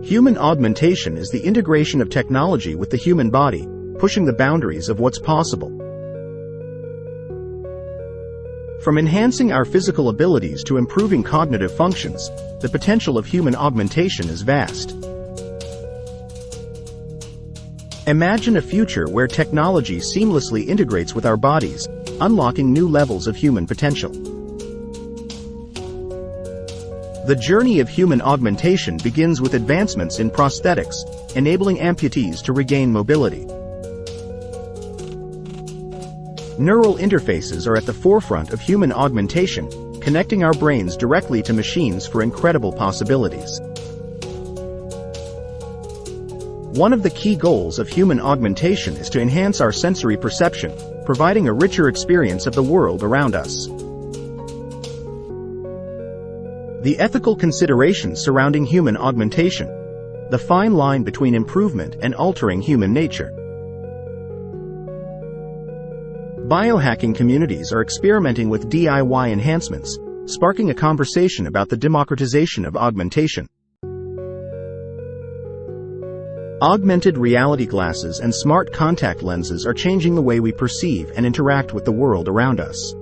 Human augmentation is the integration of technology with the human body, pushing the boundaries of what's possible. From enhancing our physical abilities to improving cognitive functions, the potential of human augmentation is vast. Imagine a future where technology seamlessly integrates with our bodies, unlocking new levels of human potential. The journey of human augmentation begins with advancements in prosthetics, enabling amputees to regain mobility. Neural interfaces are at the forefront of human augmentation, connecting our brains directly to machines for incredible possibilities. One of the key goals of human augmentation is to enhance our sensory perception, providing a richer experience of the world around us. The ethical considerations surrounding human augmentation. The fine line between improvement and altering human nature. Biohacking communities are experimenting with DIY enhancements, sparking a conversation about the democratization of augmentation. Augmented reality glasses and smart contact lenses are changing the way we perceive and interact with the world around us.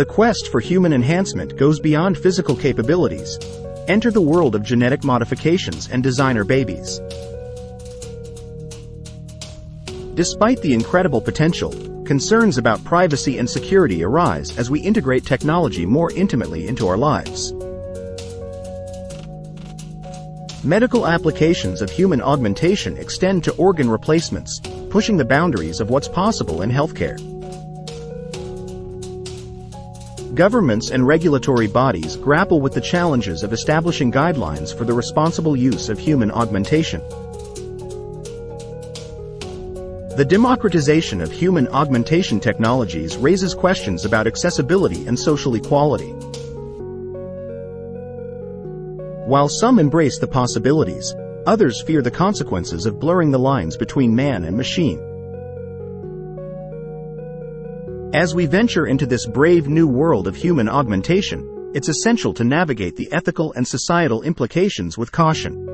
The quest for human enhancement goes beyond physical capabilities. Enter the world of genetic modifications and designer babies. Despite the incredible potential, concerns about privacy and security arise as we integrate technology more intimately into our lives. Medical applications of human augmentation extend to organ replacements, pushing the boundaries of what's possible in healthcare. Governments and regulatory bodies grapple with the challenges of establishing guidelines for the responsible use of human augmentation. The democratization of human augmentation technologies raises questions about accessibility and social equality. While some embrace the possibilities, others fear the consequences of blurring the lines between man and machine. As we venture into this brave new world of human augmentation, it's essential to navigate the ethical and societal implications with caution.